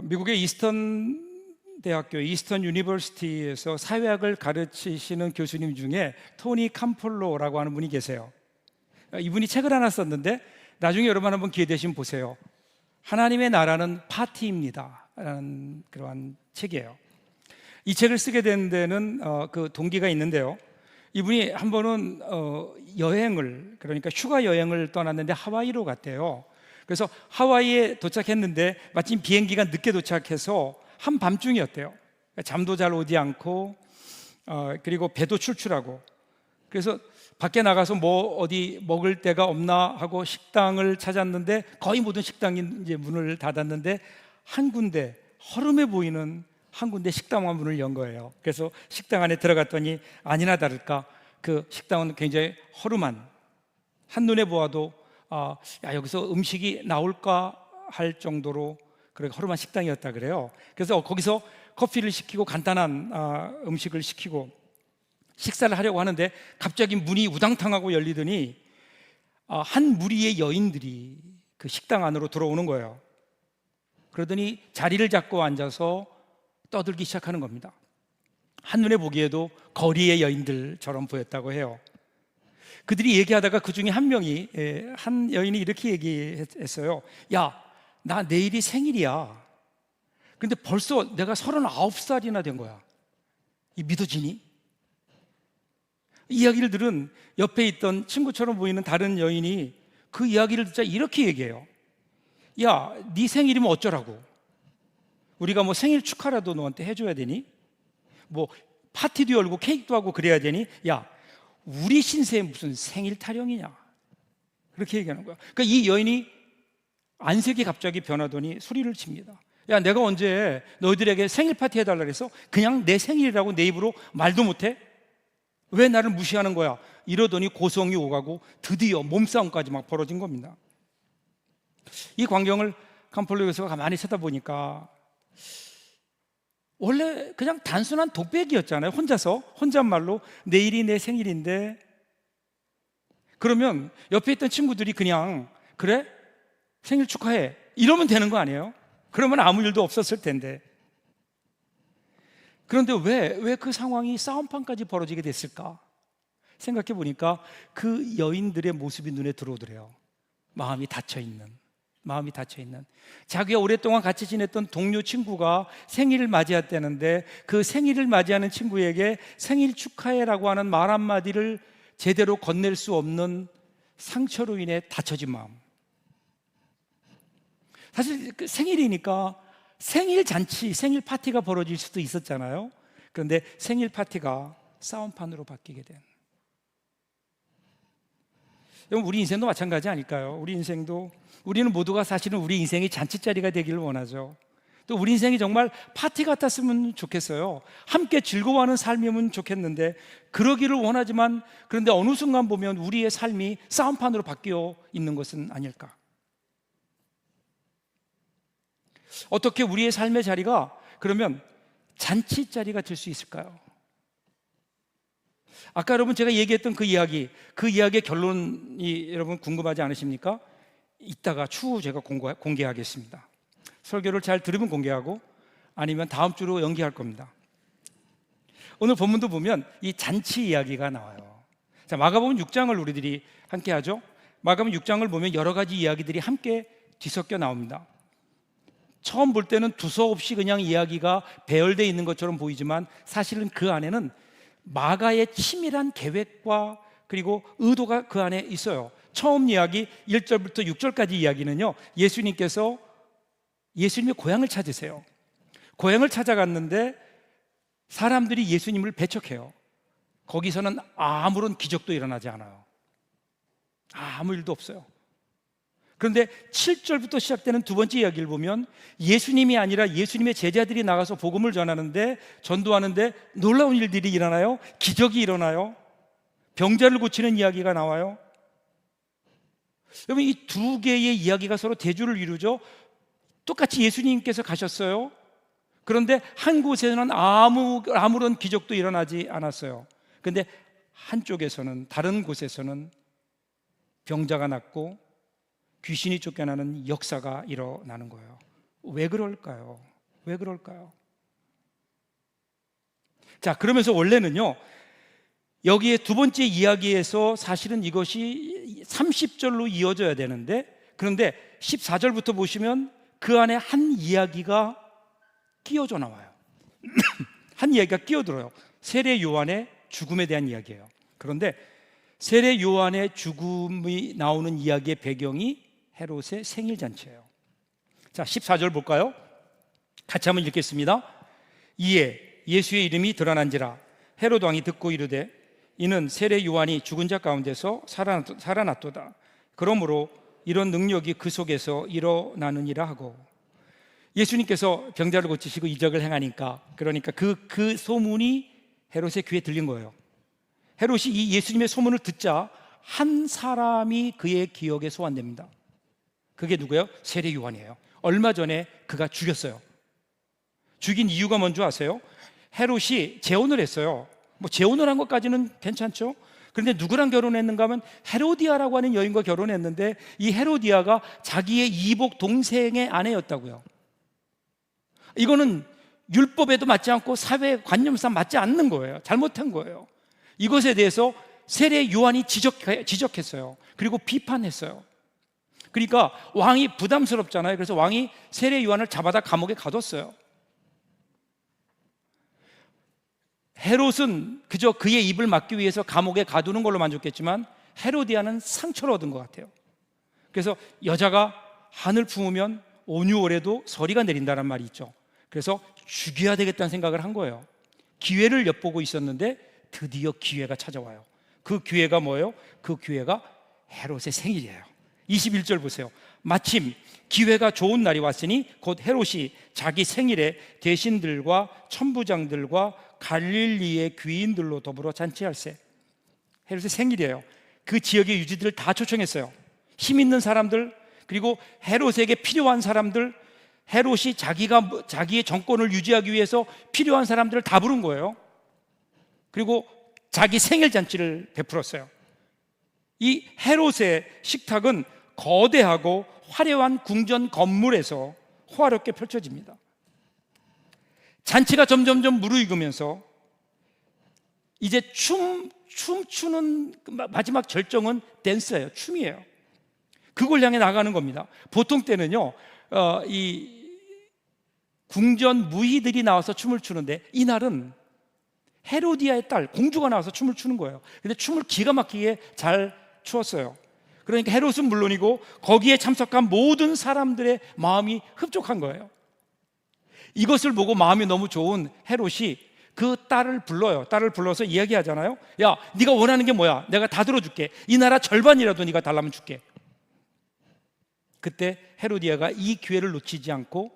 미국의 이스턴 대학교 이스턴 유니버시티에서 사회학을 가르치시는 교수님 중에 토니 캄폴로라고 하는 분이 계세요. 이분이 책을 하나 썼는데 나중에 여러분 한번 기회 되시면 보세요. 하나님의 나라는 파티입니다 라는 그러한 책이에요. 이 책을 쓰게 된 데는 그 동기가 있는데요. 이분이 한 번은 여행을, 그러니까 휴가 여행을 떠났는데 하와이로 갔대요. 그래서 하와이에 도착했는데 마침 비행기가 늦게 도착해서 한밤중이었대요. 잠도 잘 오지 않고 그리고 배도 출출하고, 그래서 밖에 나가서 뭐 어디 먹을 데가 없나 하고 식당을 찾았는데 거의 모든 식당이 이제 문을 닫았는데 한 군데, 허름해 보이는 한 군데 식당만 문을 연 거예요. 그래서 식당 안에 들어갔더니 아니나 다를까 그 식당은 굉장히 허름한, 한눈에 보아도 여기서 음식이 나올까 할 정도로 그렇게 허름한 식당이었다 그래요. 그래서 거기서 커피를 시키고 간단한 음식을 시키고 식사를 하려고 하는데 갑자기 문이 우당탕하고 열리더니 한 무리의 여인들이 그 식당 안으로 들어오는 거예요. 그러더니 자리를 잡고 앉아서 떠들기 시작하는 겁니다. 한눈에 보기에도 거리의 여인들처럼 보였다고 해요. 그들이 얘기하다가 그 중에 한 여인이 이렇게 얘기했어요. 야, 나 내일이 생일이야. 근데 벌써 내가 39살이나 된 거야. 이 믿어지니? 이 이야기를 들은 옆에 있던 친구처럼 보이는 다른 여인이 그 이야기를 듣자 이렇게 얘기해요. 야, 네 생일이면 어쩌라고? 우리가 뭐 생일 축하라도 너한테 해줘야 되니? 뭐 파티도 열고 케이크도 하고 그래야 되니? 야, 우리 신세에 무슨 생일 타령이냐? 그렇게 얘기하는 거야. 그러니까 이 여인이 안색이 갑자기 변하더니 소리를 칩니다. 야, 내가 언제 너희들에게 생일 파티 해달라 그래서 그냥 내 생일이라고 내 입으로 말도 못해? 왜 나를 무시하는 거야? 이러더니 고성이 오가고 드디어 몸싸움까지 막 벌어진 겁니다. 이 광경을 캄폴로 교수가 가만히 쳐다보니까 원래 그냥 단순한 독백이었잖아요. 혼잣말로 내일이 내 생일인데, 그러면 옆에 있던 친구들이 그냥 그래? 생일 축하해 이러면 되는 거 아니에요? 그러면 아무 일도 없었을 텐데. 그런데 왜 그 상황이 싸움판까지 벌어지게 됐을까? 생각해 보니까 그 여인들의 모습이 눈에 들어오더래요. 마음이 닫혀있는. 자기가 오랫동안 같이 지냈던 동료 친구가 생일을 맞이했다는데 그 생일을 맞이하는 친구에게 생일 축하해라고 하는 말 한마디를 제대로 건넬 수 없는 상처로 인해 닫혀진 마음. 사실 그 생일이니까 생일 잔치, 생일 파티가 벌어질 수도 있었잖아요. 그런데 생일 파티가 싸움판으로 바뀌게 된. 여러분, 우리 인생도 마찬가지 아닐까요? 우리는 모두가 사실은 우리 인생이 잔치자리가 되기를 원하죠. 또 우리 인생이 정말 파티 같았으면 좋겠어요. 함께 즐거워하는 삶이면 좋겠는데 그러기를 원하지만, 그런데 어느 순간 보면 우리의 삶이 싸움판으로 바뀌어 있는 것은 아닐까? 어떻게 우리의 삶의 자리가 그러면 잔치자리가 될 수 있을까요? 아까 여러분 제가 얘기했던 그 이야기의 결론이 여러분 궁금하지 않으십니까? 이따가 추후 제가 공개하겠습니다. 설교를 잘 들으면 공개하고 아니면 다음 주로 연기할 겁니다. 오늘 본문도 보면 이 잔치 이야기가 나와요. 자, 마가복음 6장을 우리들이 함께 하죠. 마가복음 6장을 보면 여러 가지 이야기들이 함께 뒤섞여 나옵니다. 처음 볼 때는 두서없이 그냥 이야기가 배열되어 있는 것처럼 보이지만 사실은 그 안에는 마가의 치밀한 계획과 그리고 의도가 그 안에 있어요. 처음 이야기 1절부터 6절까지 이야기는요, 예수님께서 예수님의 고향을 찾으세요. 고향을 찾아갔는데 사람들이 예수님을 배척해요. 거기서는 아무런 기적도 일어나지 않아요. 아무 일도 없어요. 그런데 7절부터 시작되는 두 번째 이야기를 보면 예수님이 아니라 예수님의 제자들이 나가서 복음을 전도하는데 놀라운 일들이 일어나요. 기적이 일어나요. 병자를 고치는 이야기가 나와요. 여러분, 이 두 개의 이야기가 서로 대조를 이루죠. 똑같이 예수님께서 가셨어요. 그런데 한 곳에는 아무런 기적도 일어나지 않았어요. 그런데 다른 곳에서는 병자가 낫고 귀신이 쫓겨나는 역사가 일어나는 거예요. 왜 그럴까요? 왜 그럴까요? 자, 그러면서 원래는요, 여기에 두 번째 이야기에서 사실은 이것이 30절로 이어져야 되는데, 그런데 14절부터 보시면 그 안에 한 이야기가 끼어져 나와요. 한 이야기가 끼어들어요. 세례 요한의 죽음에 대한 이야기예요. 그런데 세례 요한의 죽음이 나오는 이야기의 배경이 헤롯의 생일 잔치예요. 자, 14절 볼까요? 같이 한번 읽겠습니다. 이에 예수의 이름이 드러난지라 헤롯 왕이 듣고 이르되 이는 세례 요한이 죽은 자 가운데서 살아났도다. 그러므로 이런 능력이 그 속에서 일어나느니라 하고, 예수님께서 병자를 고치시고 이적을 행하니까, 그러니까 그 소문이 헤롯의 귀에 들린 거예요. 헤롯이 이 예수님의 소문을 듣자 한 사람이 그의 기억에 소환됩니다. 그게 누구예요? 세례 요한이에요. 얼마 전에 그가 죽였어요. 죽인 이유가 뭔지 아세요? 헤롯이 재혼을 했어요. 뭐 재혼을 한 것까지는 괜찮죠. 그런데 누구랑 결혼했는가 하면 헤로디아라고 하는 여인과 결혼했는데, 이 헤로디아가 자기의 이복 동생의 아내였다고요. 이거는 율법에도 맞지 않고 사회 관념상 맞지 않는 거예요. 잘못한 거예요. 이것에 대해서 세례 요한이 지적했어요. 그리고 비판했어요. 그러니까 왕이 부담스럽잖아요. 그래서 왕이 세례 요한을 잡아다 감옥에 가뒀어요. 헤롯은 그저 그의 입을 막기 위해서 감옥에 가두는 걸로 만족했지만 헤로디아는 상처를 얻은 것 같아요. 그래서 여자가 한을 품으면 온유월에도 서리가 내린다는 말이 있죠. 그래서 죽여야 되겠다는 생각을 한 거예요. 기회를 엿보고 있었는데 드디어 기회가 찾아와요. 그 기회가 뭐예요? 그 기회가 헤롯의 생일이에요. 21절 보세요. 마침 기회가 좋은 날이 왔으니 곧 헤롯이 자기 생일에 대신들과 천부장들과 갈릴리의 귀인들로 더불어 잔치할세. 헤롯의 생일이에요. 그 지역의 유지들을 다 초청했어요. 힘 있는 사람들, 그리고 헤롯에게 필요한 사람들, 헤롯이 자기의 정권을 유지하기 위해서 필요한 사람들을 다 부른 거예요. 그리고 자기 생일 잔치를 베풀었어요. 이 헤롯의 식탁은 거대하고 화려한 궁전 건물에서 호화롭게 펼쳐집니다. 잔치가 점점점 무르익으면서 이제 춤추는 마지막 절정은 댄스예요. 춤이에요. 그걸 향해 나가는 겁니다. 보통 때는요, 이 궁전 무희들이 나와서 춤을 추는데 이날은 헤로디아의 딸 공주가 나와서 춤을 추는 거예요. 근데 춤을 기가 막히게 잘 추었어요. 그러니까 헤롯은 물론이고 거기에 참석한 모든 사람들의 마음이 흡족한 거예요. 이것을 보고 마음이 너무 좋은 헤롯이 그 딸을 불러요. 딸을 불러서 이야기하잖아요. 야, 네가 원하는 게 뭐야? 내가 다 들어줄게. 이 나라 절반이라도 네가 달라면 줄게. 그때 헤로디아가 이 기회를 놓치지 않고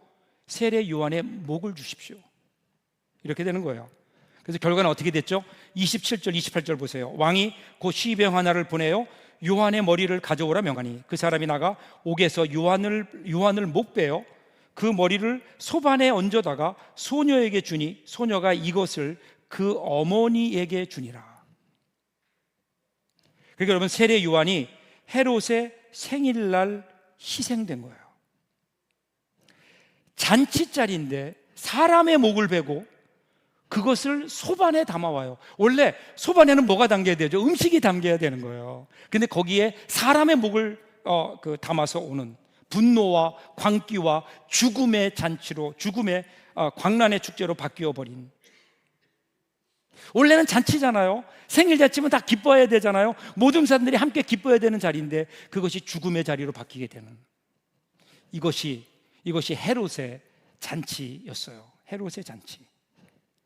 세례 요한의 목을 주십시오. 이렇게 되는 거예요. 그래서 결과는 어떻게 됐죠? 27절, 28절 보세요. 왕이 곧 시병 하나를 보내요. 요한의 머리를 가져오라 명하니 그 사람이 나가 옥에서 요한을 목베어 그 머리를 소반에 얹어다가 소녀에게 주니 소녀가 이것을 그 어머니에게 주니라. 그러니까 여러분, 세례 요한이 헤롯의 생일날 희생된 거예요. 잔치자리인데 사람의 목을 베고 그것을 소반에 담아와요. 원래 소반에는 뭐가 담겨야 되죠? 음식이 담겨야 되는 거예요. 근데 거기에 사람의 목을 담아서 오는 분노와 광기와 죽음의 잔치로, 죽음의 광란의 축제로 바뀌어 버린. 원래는 잔치잖아요. 생일 잔치면 다 기뻐해야 되잖아요. 모든 사람들이 함께 기뻐해야 되는 자리인데 그것이 죽음의 자리로 바뀌게 되는, 이것이 헤롯의 잔치였어요. 헤롯의 잔치.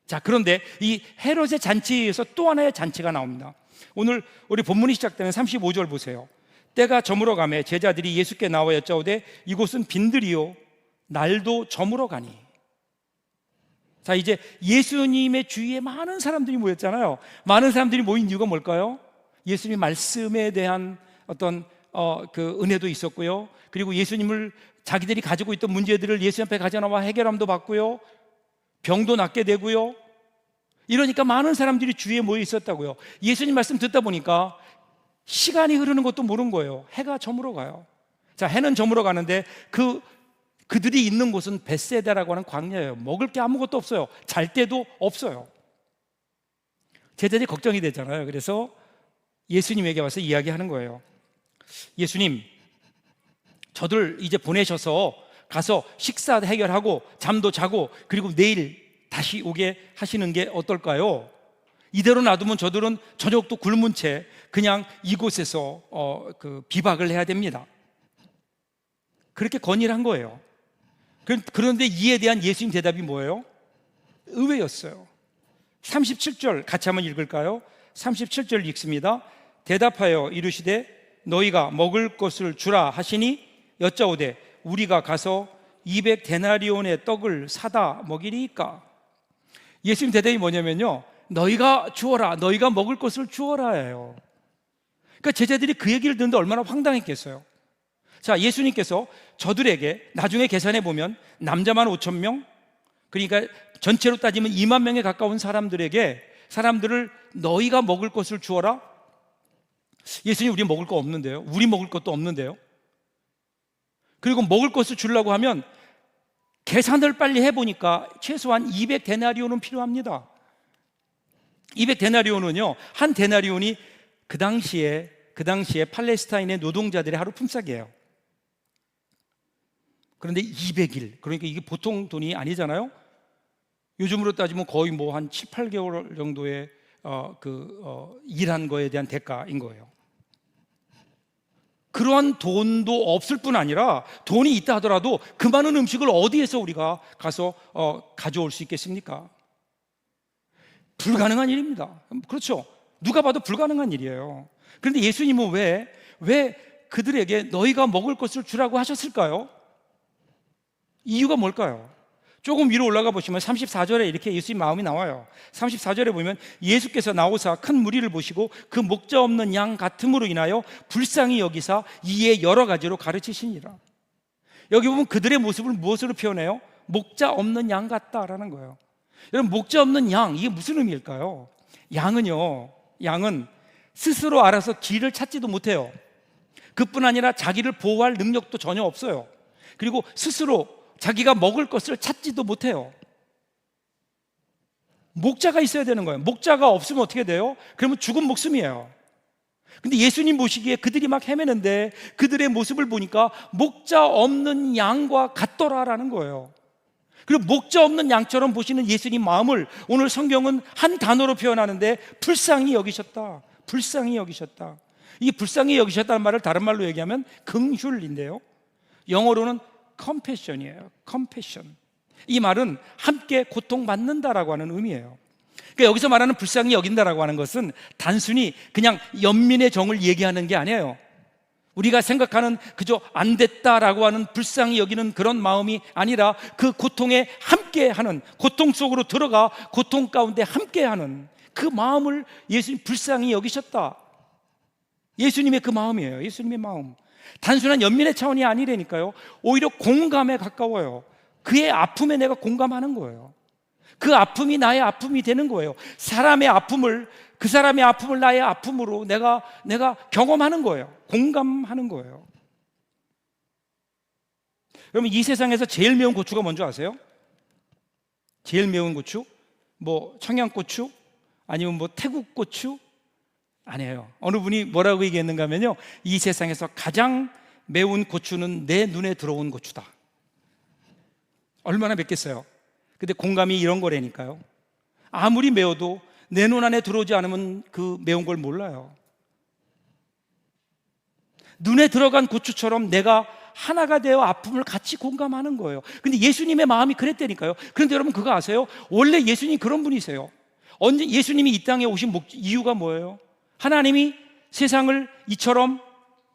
자, 그런데 이 헤롯의 잔치에 의해서 또 하나의 잔치가 나옵니다. 오늘 우리 본문이 시작되는 35절 보세요. 때가 저물어 가매 제자들이 예수께 나와 여짜오되 이곳은 빈들이요 날도 저물어 가니. 자, 이제 예수님의 주위에 많은 사람들이 모였잖아요. 많은 사람들이 모인 이유가 뭘까요? 예수님 말씀에 대한 어떤 그 은혜도 있었고요. 그리고 예수님을 자기들이 가지고 있던 문제들을 예수 앞에 가져나와 해결함도 받고요. 병도 낫게 되고요. 이러니까 많은 사람들이 주위에 모여 있었다고요. 예수님 말씀 듣다 보니까 시간이 흐르는 것도 모르는 거예요. 해가 저물어 가요. 자, 해는 저물어 가는데 그 그들이 있는 곳은 벳세다라고 하는 광야예요. 먹을 게 아무것도 없어요. 잘 데도 없어요. 제자들이 걱정이 되잖아요. 그래서 예수님에게 와서 이야기하는 거예요. 예수님, 저들 이제 보내셔서 가서 식사 해결하고 잠도 자고 그리고 내일 다시 오게 하시는 게 어떨까요? 이대로 놔두면 저들은 저녁도 굶은 채 그냥 이곳에서 비박을 해야 됩니다. 그렇게 건의를 한 거예요. 그런데 이에 대한 예수님 대답이 뭐예요? 의외였어요. 37절 같이 한번 읽을까요? 37절 읽습니다. 대답하여 이르시되 너희가 먹을 것을 주라 하시니 여짜오되 우리가 가서 200데나리온의 떡을 사다 먹이리이까? 예수님 대답이 뭐냐면요, 너희가 주어라, 너희가 먹을 것을 주어라예요. 그러니까 제자들이 그 얘기를 듣는데 얼마나 황당했겠어요. 자, 예수님께서 저들에게 나중에 계산해 보면 남자만 5,000명, 그러니까 전체로 따지면 2만 명에 가까운 사람들을 너희가 먹을 것을 주어라? 예수님, 우리 먹을 거 없는데요. 우리 먹을 것도 없는데요. 그리고 먹을 것을 주려고 하면 계산을 빨리 해보니까 최소한 200데나리온은 필요합니다. 200데나리온은요, 한 데나리온이 그 당시에 팔레스타인의 노동자들의 하루 품삯이에요. 그런데 200일, 그러니까 이게 보통 돈이 아니잖아요. 요즘으로 따지면 거의 뭐 한 7, 8개월 정도의 일한 거에 대한 대가인 거예요. 그러한 돈도 없을 뿐 아니라 돈이 있다 하더라도 그 많은 음식을 어디에서 우리가 가서 가져올 수 있겠습니까? 불가능한 일입니다. 그렇죠? 누가 봐도 불가능한 일이에요. 그런데 예수님은 왜 그들에게 너희가 먹을 것을 주라고 하셨을까요? 이유가 뭘까요? 조금 위로 올라가 보시면 34절에 이렇게 예수님 마음이 나와요. 34절에 보면 예수께서 나오사 큰 무리를 보시고 그 목자 없는 양 같음으로 인하여 불쌍히 여기사 이에 여러 가지로 가르치시니라. 여기 보면 그들의 모습을 무엇으로 표현해요? 목자 없는 양 같다라는 거예요. 여러분, 목자 없는 양, 이게 무슨 의미일까요? 양은 스스로 알아서 길을 찾지도 못해요. 그뿐 아니라 자기를 보호할 능력도 전혀 없어요. 그리고 스스로 자기가 먹을 것을 찾지도 못해요. 목자가 있어야 되는 거예요. 목자가 없으면 어떻게 돼요? 그러면 죽은 목숨이에요. 근데 예수님 보시기에 그들이 막 헤매는데 그들의 모습을 보니까 목자 없는 양과 같더라라는 거예요. 그리고 목자 없는 양처럼 보시는 예수님 마음을 오늘 성경은 한 단어로 표현하는데 불쌍히 여기셨다. 불쌍히 여기셨다. 이 불쌍히 여기셨다는 말을 다른 말로 얘기하면 긍휼인데요, 영어로는 compassion이에요. compassion. 이 말은 함께 고통받는다라고 하는 의미예요. 그러니까 여기서 말하는 불쌍히 여긴다라고 하는 것은 단순히 그냥 연민의 정을 얘기하는 게 아니에요. 우리가 생각하는 그저 안 됐다라고 하는 불쌍히 여기는 그런 마음이 아니라 그 고통에 함께하는, 고통 속으로 들어가 고통 가운데 함께하는 그 마음을 예수님 불쌍히 여기셨다. 예수님의 그 마음이에요. 예수님의 마음. 단순한 연민의 차원이 아니라니까요. 오히려 공감에 가까워요. 그의 아픔에 내가 공감하는 거예요. 그 아픔이 나의 아픔이 되는 거예요. 그 사람의 아픔을 나의 아픔으로 내가 경험하는 거예요. 공감하는 거예요. 여러분, 이 세상에서 제일 매운 고추가 뭔지 아세요? 제일 매운 고추? 뭐 청양고추? 아니면 뭐 태국 고추? 아니에요. 어느 분이 뭐라고 얘기했는가 하면요, 이 세상에서 가장 매운 고추는 내 눈에 들어온 고추다. 얼마나 맵겠어요? 근데 공감이 이런 거라니까요. 아무리 매워도 내 눈 안에 들어오지 않으면 그 매운 걸 몰라요. 눈에 들어간 고추처럼 내가 하나가 되어 아픔을 같이 공감하는 거예요. 근데 예수님의 마음이 그랬다니까요. 그런데 여러분, 그거 아세요? 원래 예수님이 그런 분이세요. 언제 예수님이 이 땅에 오신 이유가 뭐예요? 하나님이 세상을 이처럼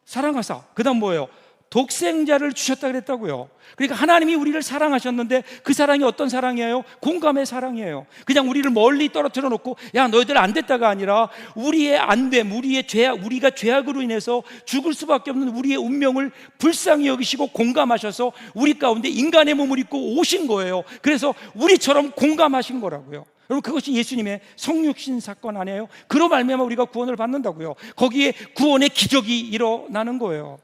사랑하사, 그 다음 뭐예요? 독생자를 주셨다 그랬다고요. 그러니까 하나님이 우리를 사랑하셨는데 그 사랑이 어떤 사랑이에요? 공감의 사랑이에요. 그냥 우리를 멀리 떨어뜨려 놓고 야, 너희들 안 됐다가 아니라 우리의 안됨, 우리의 죄악, 우리가 죄악으로 인해서 죽을 수밖에 없는 우리의 운명을 불쌍히 여기시고 공감하셔서 우리 가운데 인간의 몸을 입고 오신 거예요. 그래서 우리처럼 공감하신 거라고요. 여러분, 그것이 예수님의 성육신 사건 아니에요? 그로 말미암아 우리가 구원을 받는다고요. 거기에 구원의 기적이 일어나는 거예요.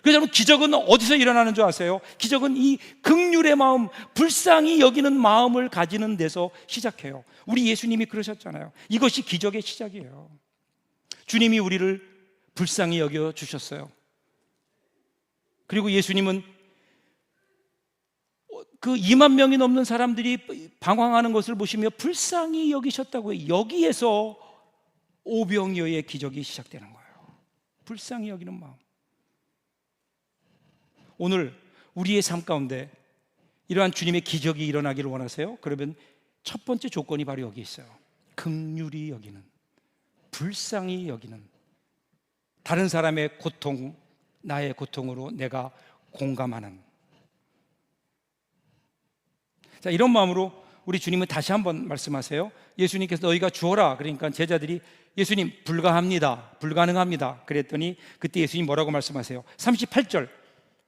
그래서 여러분, 기적은 어디서 일어나는 줄 아세요? 기적은 이 긍휼의 마음, 불쌍히 여기는 마음을 가지는 데서 시작해요. 우리 예수님이 그러셨잖아요. 이것이 기적의 시작이에요. 주님이 우리를 불쌍히 여겨 주셨어요. 그리고 예수님은 그 2만 명이 넘는 사람들이 방황하는 것을 보시며 불쌍히 여기셨다고요. 여기에서 오병이어의 기적이 시작되는 거예요. 불쌍히 여기는 마음. 오늘 우리의 삶 가운데 이러한 주님의 기적이 일어나기를 원하세요? 그러면 첫 번째 조건이 바로 여기 있어요. 긍휼히 여기는, 불쌍히 여기는, 다른 사람의 고통, 나의 고통으로 내가 공감하는. 자, 이런 마음으로 우리 주님은 다시 한번 말씀하세요. 예수님께서 너희가 주어라. 그러니까 제자들이 예수님 불가합니다, 불가능합니다 그랬더니 그때 예수님 뭐라고 말씀하세요? 38절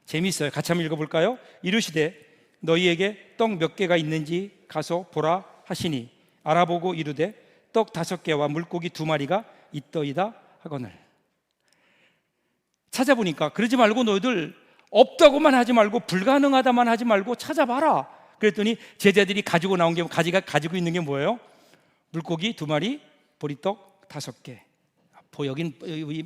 재미있어요. 같이 한번 읽어볼까요? 이르시되 너희에게 떡 몇 개가 있는지 가서 보라 하시니 알아보고 이르되 떡 5개와 물고기 2마리가 있더이다 하거늘. 찾아보니까 그러지 말고 너희들 없다고만 하지 말고 불가능하다만 하지 말고 찾아봐라. 그랬더니 제자들이 가지고 나온 게, 가지고 있는 게 뭐예요? 물고기 2마리, 보리떡 5개. 여긴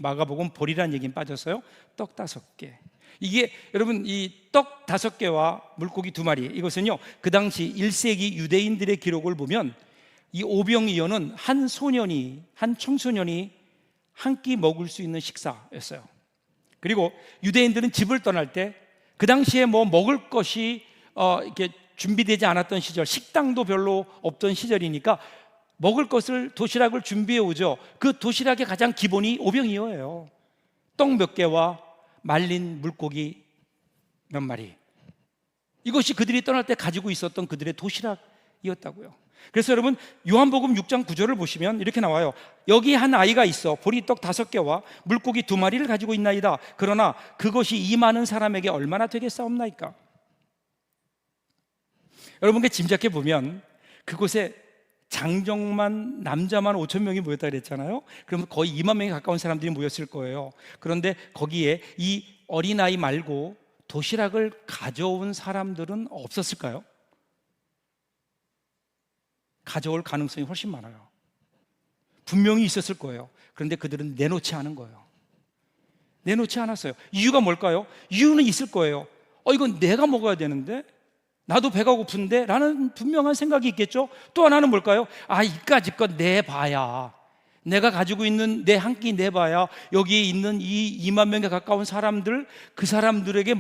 마가복음 보리라는 얘기는 빠졌어요. 떡 5개. 이게 여러분, 이 떡 5개와 물고기 2마리, 이것은요 그 당시 1세기 유대인들의 기록을 보면 이 오병이어는 한 소년이, 한 청소년이 한 끼 먹을 수 있는 식사였어요. 그리고 유대인들은 집을 떠날 때 그 당시에 뭐 먹을 것이 이렇게 준비되지 않았던 시절, 식당도 별로 없던 시절이니까 먹을 것을, 도시락을 준비해 오죠. 그 도시락의 가장 기본이 오병이어예요. 떡 몇 개와 말린 물고기 몇 마리. 이것이 그들이 떠날 때 가지고 있었던 그들의 도시락이었다고요. 그래서 여러분, 요한복음 6장 9절을 보시면 이렇게 나와요. 여기 한 아이가 있어 보리떡 5개와 물고기 2마리를 가지고 있나이다. 그러나 그것이 이 많은 사람에게 얼마나 되겠사옵나이까? 여러분께 짐작해 보면 그곳에 장정만, 남자만 5천 명이 모였다 그랬잖아요. 그러면 거의 2만 명에 가까운 사람들이 모였을 거예요. 그런데 거기에 이 어린아이 말고 도시락을 가져온 사람들은 없었을까요? 가져올 가능성이 훨씬 많아요. 분명히 있었을 거예요. 그런데 그들은 내놓지 않은 거예요. 내놓지 않았어요. 이유가 뭘까요? 이유는 있을 거예요. 이건 내가 먹어야 되는데, 나도 배가 고픈데 라는 분명한 생각이 있겠죠. 또 하나는 뭘까요? 이까짓 것 내봐야, 내가 가지고 있는 내 한 끼 내봐야 여기에 있는 이 2만 명에 가까운 사람들, 그 사람들에게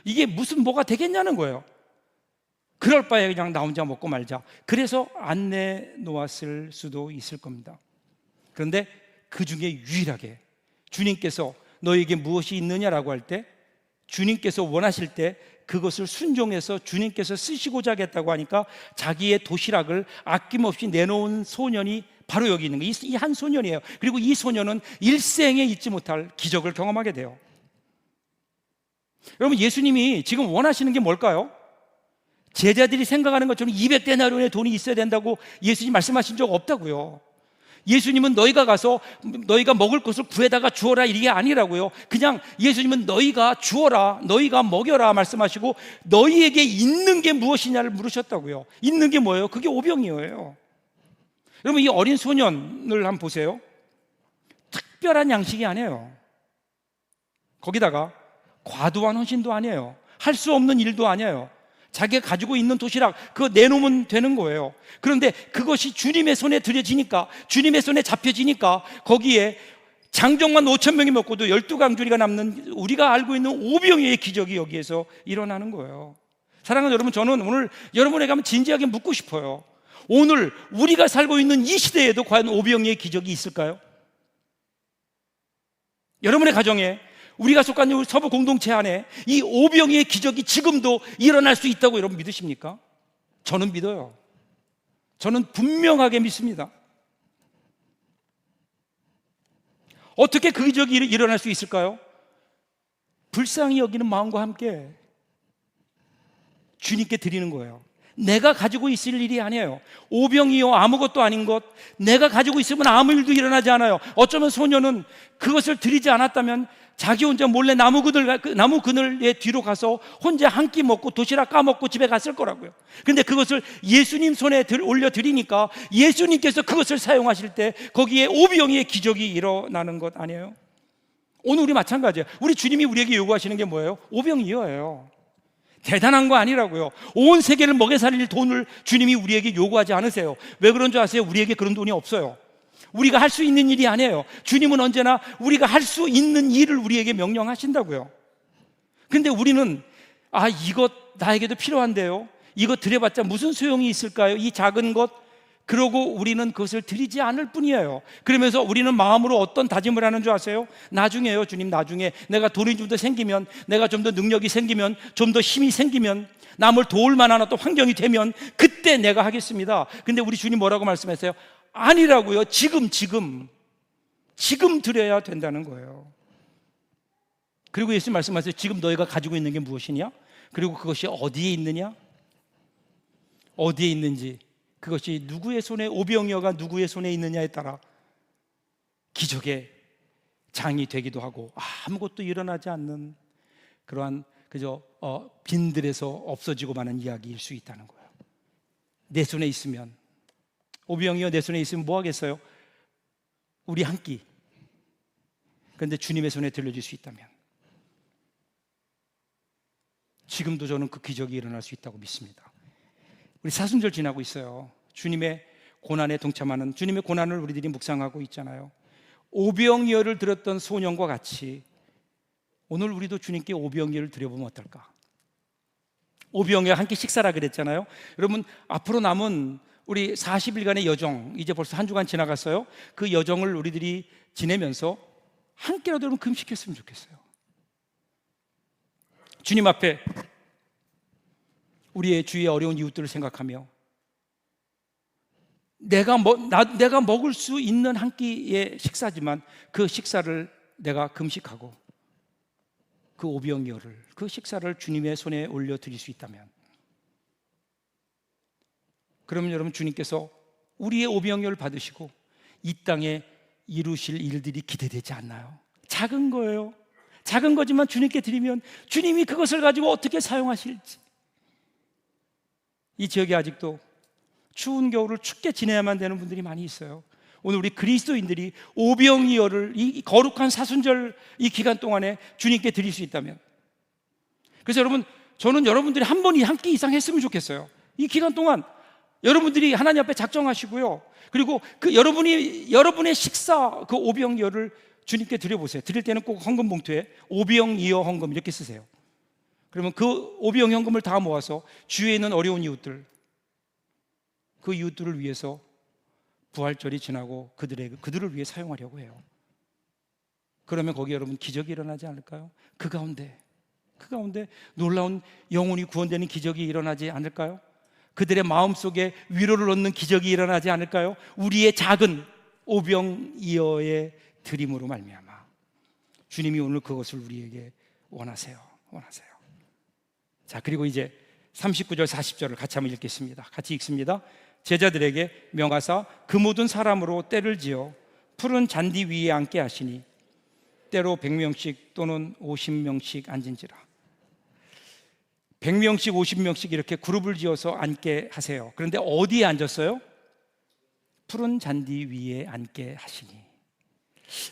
이게 무슨 뭐가 되겠냐는 거예요. 그럴 바에 그냥 나 혼자 먹고 말자. 그래서 안 내놓았을 수도 있을 겁니다. 그런데 그 중에 유일하게 주님께서 너에게 무엇이 있느냐라고 할 때, 주님께서 원하실 때 그것을 순종해서 주님께서 쓰시고자 하겠다고 하니까 자기의 도시락을 아낌없이 내놓은 소년이 바로 여기 있는 거예요. 이 한 소년이에요. 그리고 이 소년은 일생에 잊지 못할 기적을 경험하게 돼요. 여러분, 예수님이 지금 원하시는 게 뭘까요? 제자들이 생각하는 것처럼 200데나리온의 돈이 있어야 된다고 예수님 말씀하신 적 없다고요. 예수님은 너희가 가서 너희가 먹을 것을 구해다가 주어라 이게 아니라고요. 그냥 예수님은 너희가 주어라, 너희가 먹여라 말씀하시고 너희에게 있는 게 무엇이냐를 물으셨다고요. 있는 게 뭐예요? 그게 오병이어예요. 여러분, 이 어린 소년을 한번 보세요. 특별한 양식이 아니에요. 거기다가 과도한 헌신도 아니에요. 할 수 없는 일도 아니에요. 자기가 가지고 있는 도시락 그거 내놓으면 되는 거예요. 그런데 그것이 주님의 손에 들여지니까, 주님의 손에 잡혀지니까 거기에 장정만 5천 명이 먹고도 12강줄이가 남는 우리가 알고 있는 오병이어의 기적이 여기에서 일어나는 거예요. 사랑하는 여러분, 저는 오늘 여러분에게 한번 진지하게 묻고 싶어요. 오늘 우리가 살고 있는 이 시대에도 과연 오병이어의 기적이 있을까요? 여러분의 가정에, 우리가 속한 서부 공동체 안에 이 오병이어의 기적이 지금도 일어날 수 있다고 여러분 믿으십니까? 저는 믿어요. 저는 분명하게 믿습니다. 어떻게 그 기적이 일어날 수 있을까요? 불쌍히 여기는 마음과 함께 주님께 드리는 거예요. 내가 가지고 있을 일이 아니에요. 오병이어 아무것도 아닌 것, 내가 가지고 있으면 아무 일도 일어나지 않아요. 어쩌면 소녀는 그것을 드리지 않았다면 자기 혼자 몰래 나무 그늘의 뒤로 가서 혼자 한 끼 먹고 도시락 까먹고 집에 갔을 거라고요. 그런데 그것을 예수님 손에 올려드리니까 예수님께서 그것을 사용하실 때 거기에 오병이의 기적이 일어나는 것 아니에요? 오늘 우리 마찬가지예요. 우리 주님이 우리에게 요구하시는 게 뭐예요? 오병이어예요. 대단한 거 아니라고요. 온 세계를 먹여 살릴 돈을 주님이 우리에게 요구하지 않으세요. 왜 그런 줄 아세요? 우리에게 그런 돈이 없어요. 우리가 할 수 있는 일이 아니에요. 주님은 언제나 우리가 할 수 있는 일을 우리에게 명령하신다고요. 그런데 우리는 이것 나에게도 필요한데요, 이거 드려봤자 무슨 소용이 있을까요? 이 작은 것. 그러고 우리는 그것을 드리지 않을 뿐이에요. 그러면서 우리는 마음으로 어떤 다짐을 하는 줄 아세요? 나중에요, 주님, 나중에 내가 돈이 좀 더 생기면, 내가 좀 더 능력이 생기면, 좀 더 힘이 생기면, 남을 도울 만한 어떤 환경이 되면 그때 내가 하겠습니다. 근데 우리 주님 뭐라고 말씀하세요? 아니라고요. 지금 드려야 된다는 거예요. 그리고 예수님 말씀하세요. 지금 너희가 가지고 있는 게 무엇이냐? 그리고 그것이 어디에 있느냐? 어디에 있는지, 그것이 누구의 손에, 오병이어가 누구의 손에 있느냐에 따라 기적의 장이 되기도 하고 아무것도 일어나지 않는 그러한 그저 빈들에서 없어지고 마는 이야기일 수 있다는 거예요. 내 손에 있으면, 오병이어 내 손에 있으면 뭐 하겠어요? 우리 한 끼. 그런데 주님의 손에 들려줄 수 있다면 지금도 저는 그 기적이 일어날 수 있다고 믿습니다. 우리 사순절 지나고 있어요. 주님의 고난에 동참하는, 주님의 고난을 우리들이 묵상하고 있잖아요. 오병이어를 들었던 소년과 같이 오늘 우리도 주님께 오병이어를 드려보면 어떨까? 오병이어 한 끼 식사라 그랬잖아요. 여러분, 앞으로 남은 우리 40일간의 여정, 이제 벌써 한 주간 지나갔어요. 그 여정을 우리들이 지내면서 한 끼라도 여러분 금식했으면 좋겠어요. 주님 앞에 우리의 주위의 어려운 이웃들을 생각하며 내가 먹을 수 있는 한 끼의 식사지만 그 식사를 내가 금식하고 그 오병이어를, 그 식사를 주님의 손에 올려드릴 수 있다면, 그러면 여러분 주님께서 우리의 오병이어를 받으시고 이 땅에 이루실 일들이 기대되지 않나요? 작은 거예요. 작은 거지만 주님께 드리면 주님이 그것을 가지고 어떻게 사용하실지. 이 지역에 아직도 추운 겨울을 춥게 지내야만 되는 분들이 많이 있어요. 오늘 우리 그리스도인들이 오병이어를 이 거룩한 사순절 이 기간 동안에 주님께 드릴 수 있다면, 그래서 여러분, 저는 여러분들이 한 번이 한 끼 이상 했으면 좋겠어요. 이 기간 동안 여러분들이 하나님 앞에 작정하시고요, 그리고 그 여러분의 식사, 그 오병이어를 주님께 드려보세요. 드릴 때는 꼭 헌금 봉투에 오병이어 헌금 이렇게 쓰세요. 그러면 그 오병 현금을 다 모아서 주위에 있는 어려운 이웃들, 그 이웃들을 위해서 부활절이 지나고 그들을 위해 사용하려고 해요. 그러면 거기 여러분 기적이 일어나지 않을까요? 그 가운데 놀라운 영혼이 구원되는 기적이 일어나지 않을까요? 그들의 마음속에 위로를 얻는 기적이 일어나지 않을까요? 우리의 작은 오병이어의 드림으로 말미암아 주님이 오늘 그것을 우리에게 원하세요. 자, 그리고 이제 39절 40절을 같이 한번 읽겠습니다. 같이 읽습니다. 제자들에게 명하사 그 모든 사람으로 떼를 지어 푸른 잔디 위에 앉게 하시니 때로 100명씩 또는 50명씩 앉은지라. 100명씩 50명씩 이렇게 그룹을 지어서 앉게 하세요. 그런데 어디에 앉았어요? 푸른 잔디 위에 앉게 하시니.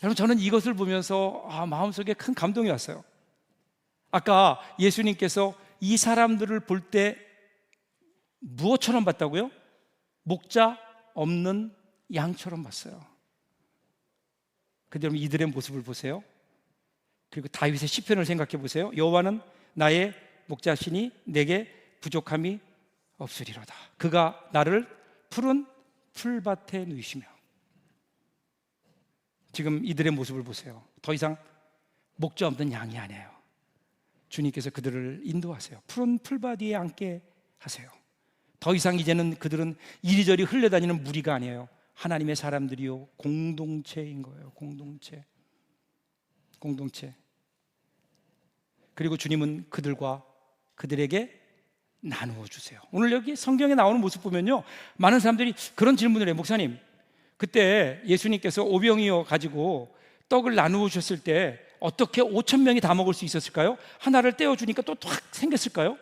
여러분, 저는 이것을 보면서 마음속에 큰 감동이 왔어요. 아까 예수님께서 이 사람들을 볼 때 무엇처럼 봤다고요? 목자 없는 양처럼 봤어요. 근데 여러분, 이들의 모습을 보세요. 그리고 다윗의 시편을 생각해 보세요. 여호와는 나의 목자시니 내게 부족함이 없으리로다. 그가 나를 푸른 풀밭에 누이시며. 지금 이들의 모습을 보세요. 더 이상 목자 없는 양이 아니에요. 주님께서 그들을 인도하세요. 푸른 풀밭 위에 앉게 하세요. 더 이상 이제는 그들은 이리저리 흘러다니는 무리가 아니에요. 하나님의 사람들이요, 공동체인 거예요. 공동체. 그리고 주님은 그들에게 나누어 주세요. 오늘 여기 성경에 나오는 모습 보면요, 많은 사람들이 그런 질문을 해요. 목사님, 그때 예수님께서 오병이어 가지고 떡을 나누어 주셨을 때 어떻게 5천 명이 다 먹을 수 있었을까요? 하나를 떼어주니까 또 확 생겼을까요?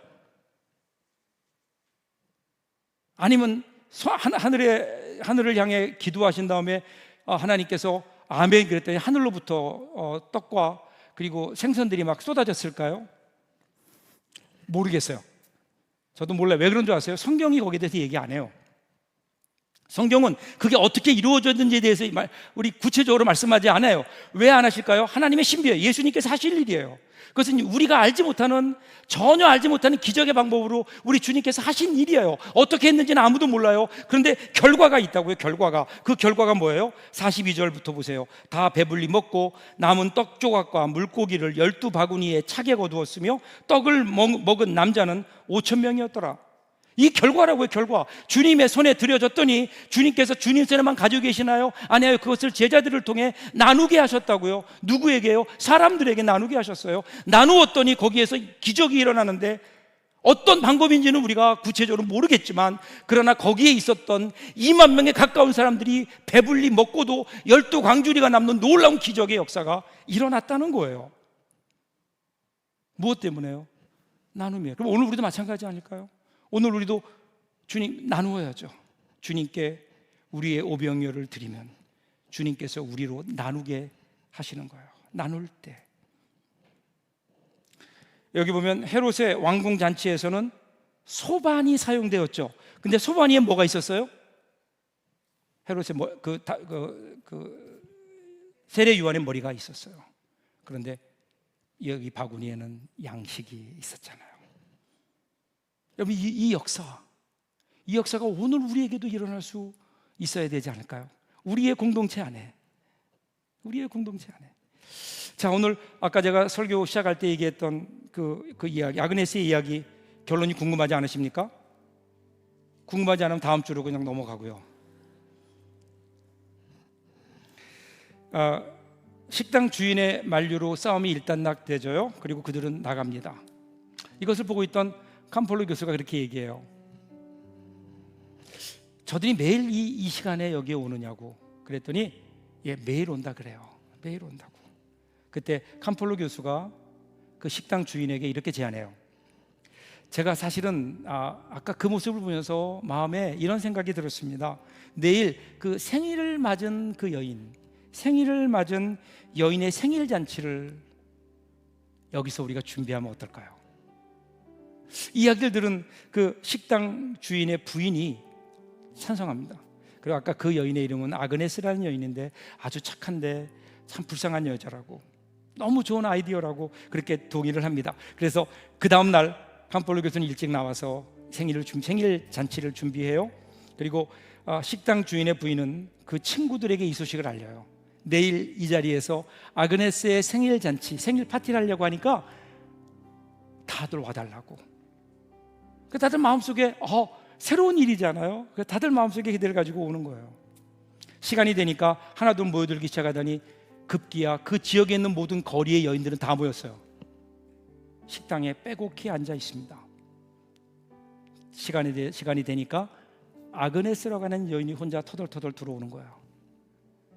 아니면 하늘을 향해 기도하신 다음에 하나님께서 아멘 그랬더니 하늘로부터 떡과 그리고 생선들이 막 쏟아졌을까요? 모르겠어요. 저도 몰라요. 왜 그런 줄 아세요? 성경이 거기에 대해서 얘기 안 해요. 성경은 그게 어떻게 이루어졌는지에 대해서 우리 구체적으로 말씀하지 않아요. 왜 안 하실까요? 하나님의 신비예요. 예수님께서 하실 일이에요. 그것은 우리가 전혀 알지 못하는 기적의 방법으로 우리 주님께서 하신 일이에요. 어떻게 했는지는 아무도 몰라요. 그런데 결과가 있다고요. 그 결과가 뭐예요? 42절부터 보세요. 다 배불리 먹고 남은 떡 조각과 물고기를 12바구니에 차게 거두었으며 떡을 먹은 남자는 5천 명이었더라. 이 결과라고요. 결과. 주님의 손에 드려졌더니 주님께서 주님 손에만 가지고 계시나요? 아니요. 그것을 제자들을 통해 나누게 하셨다고요. 누구에게요? 사람들에게 나누게 하셨어요. 나누었더니 거기에서 기적이 일어나는데 어떤 방법인지는 우리가 구체적으로 모르겠지만, 그러나 거기에 있었던 2만 명에 가까운 사람들이 배불리 먹고도 12광주리가 남는 놀라운 기적의 역사가 일어났다는 거예요. 무엇 때문에요? 나눔이에요. 그럼 오늘 우리도 마찬가지 아닐까요? 오늘 우리도 주님 나누어야죠. 주님께 우리의 오병이어를 드리면 주님께서 우리로 나누게 하시는 거예요. 나눌 때. 여기 보면 헤롯의 왕궁 잔치에서는 소반이 사용되었죠. 근데 소반 위에 뭐가 있었어요? 헤롯의 세례 요한의 머리가 있었어요. 그런데 여기 바구니에는 양식이 있었잖아요. 여러분, 이 역사가 오늘 우리에게도 일어날 수 있어야 되지 않을까요? 우리의 공동체 안에. 자, 오늘 아까 제가 설교 시작할 때 얘기했던 그 이야기, 아그네스의 이야기, 결론이 궁금하지 않으십니까? 궁금하지 않으면 다음 주로 그냥 넘어가고요. 식당 주인의 만류로 싸움이 일단락되죠요. 그리고 그들은 나갑니다. 이것을 보고 있던 캄폴로 교수가 그렇게 얘기해요. 저들이 매일 이 시간에 여기에 오느냐고 그랬더니 매일 온다 그래요. 매일 온다고. 그때 캄폴로 교수가 그 식당 주인에게 이렇게 제안해요. 제가 사실은 아까 그 모습을 보면서 마음에 이런 생각이 들었습니다. 내일 그 생일을 맞은 여인의 생일 잔치를 여기서 우리가 준비하면 어떨까요? 이야기를 들은 그 식당 주인의 부인이 찬성합니다. 그리고 아까 그 여인의 이름은 아그네스라는 여인인데 아주 착한데 참 불쌍한 여자라고, 너무 좋은 아이디어라고 그렇게 동의를 합니다. 그래서 그 다음 날 캄폴로 교수는 일찍 나와서 생일 잔치를 준비해요. 그리고 식당 주인의 부인은 그 친구들에게 이 소식을 알려요. 내일 이 자리에서 아그네스의 생일 파티를 하려고 하니까 다들 와달라고. 다들 마음속에 새로운 일이잖아요. 다들 마음속에 기대를 가지고 오는 거예요. 시간이 되니까 하나둘 모여들기 시작하더니 급기야 그 지역에 있는 모든 거리의 여인들은 다 모였어요. 식당에 빼곡히 앉아 있습니다. 시간이 되니까 아그네스라고 하는 여인이 혼자 터덜터덜 들어오는 거예요.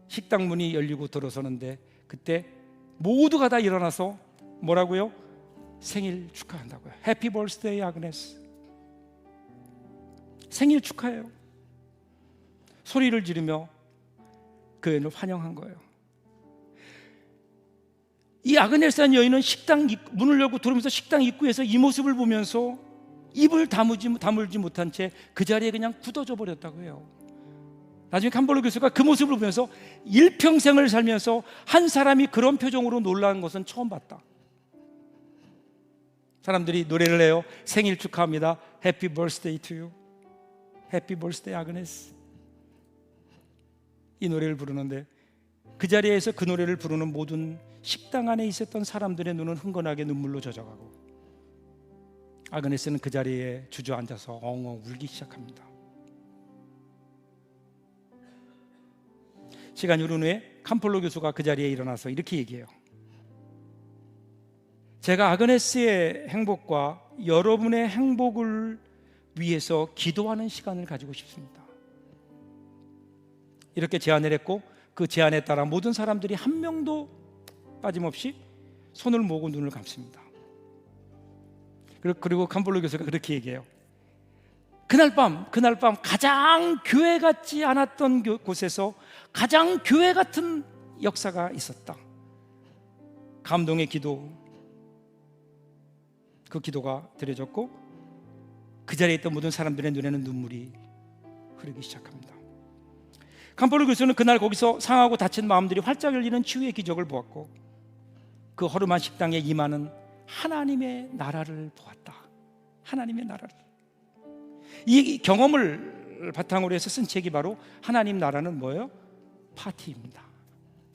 식당 문이 열리고 들어서는데 그때 모두가 다 일어나서 뭐라고요? 생일 축하한다고요. 해피 버스데이 아그네스. 생일 축하해요. 소리를 지르며 그 여인을 환영한 거예요. 이 아그네스라는 여인은 식당 문을 열고 들어오면서 식당 입구에서 이 모습을 보면서 입을 다물지 못한 채 그 자리에 그냥 굳어져 버렸다고 해요. 나중에 캄볼로 교수가 그 모습을 보면서 일평생을 살면서 한 사람이 그런 표정으로 놀라는 것은 처음 봤다. 사람들이 노래를 해요. 생일 축하합니다. Happy birthday to you. Happy birthday 아그네스. 이 노래를 부르는데 그 자리에서 그 노래를 부르는 모든 식당 안에 있었던 사람들의 눈은 흥건하게 눈물로 젖어가고 아그네스는 그 자리에 주저앉아서 엉엉 울기 시작합니다. 시간이 흐른 후에 캄폴로 교수가 그 자리에 일어나서 이렇게 얘기해요. 제가 아그네스의 행복과 여러분의 행복을 위해서 기도하는 시간을 가지고 싶습니다. 이렇게 제안을 했고 그 제안에 따라 모든 사람들이 한 명도 빠짐없이 손을 모으고 눈을 감습니다. 그리고 캄폴로 교수가 그렇게 얘기해요. 그날 밤 가장 교회 같지 않았던 곳에서 가장 교회 같은 역사가 있었다. 감동의 기도, 그 기도가 드려졌고 그 자리에 있던 모든 사람들의 눈에는 눈물이 흐르기 시작합니다. 캄폴로 교수는 그날 거기서 상하고 다친 마음들이 활짝 열리는 치유의 기적을 보았고 그 허름한 식당에 임하는 하나님의 나라를 보았다. 하나님의 나라를. 이 경험을 바탕으로 해서 쓴 책이 바로 하나님 나라는 뭐예요? 파티입니다.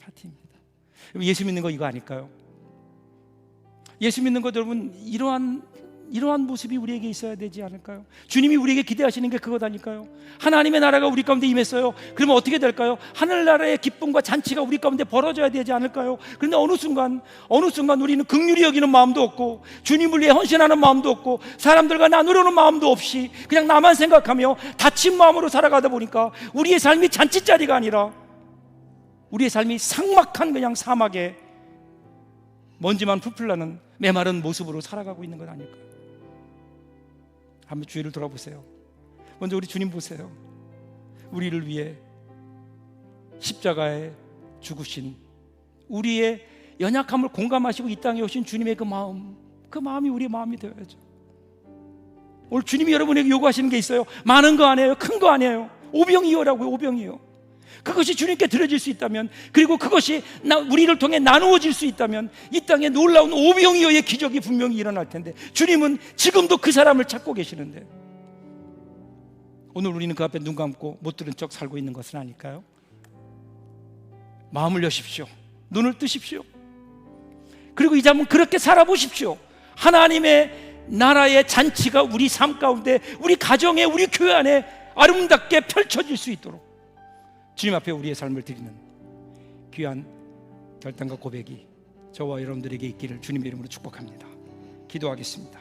파티입니다. 예수 믿는 거 이거 아닐까요? 예수 믿는 것 여러분, 이러한 모습이 우리에게 있어야 되지 않을까요? 주님이 우리에게 기대하시는 게 그거다니까요. 하나님의 나라가 우리 가운데 임했어요. 그러면 어떻게 될까요? 하늘나라의 기쁨과 잔치가 우리 가운데 벌어져야 되지 않을까요? 그런데 어느 순간 우리는 긍휼히 여기는 마음도 없고 주님을 위해 헌신하는 마음도 없고 사람들과 나누려는 마음도 없이 그냥 나만 생각하며 다친 마음으로 살아가다 보니까 우리의 삶이 잔치자리가 아니라 우리의 삶이 삭막한 그냥 사막에 먼지만 풀풀 나는 메마른 모습으로 살아가고 있는 것 아닐까요? 한번 주위를 돌아보세요. 먼저 우리 주님 보세요. 우리를 위해 십자가에 죽으신, 우리의 연약함을 공감하시고 이 땅에 오신 주님의 그 마음이 우리의 마음이 되어야죠. 오늘 주님이 여러분에게 요구하시는 게 있어요. 많은 거 아니에요. 큰 거 아니에요. 오병이어라고요. 오병이어. 그것이 주님께 드려질 수 있다면, 그리고 그것이 우리를 통해 나누어질 수 있다면 이 땅에 놀라운 오병이어의 기적이 분명히 일어날 텐데 주님은 지금도 그 사람을 찾고 계시는데 오늘 우리는 그 앞에 눈 감고 못 들은 척 살고 있는 것은 아닐까요? 마음을 여십시오. 눈을 뜨십시오. 그리고 이제 한번 그렇게 살아보십시오. 하나님의 나라의 잔치가 우리 삶 가운데, 우리 가정에, 우리 교회 안에 아름답게 펼쳐질 수 있도록 주님 앞에 우리의 삶을 드리는 귀한 결단과 고백이 저와 여러분들에게 있기를 주님의 이름으로 축복합니다. 기도하겠습니다.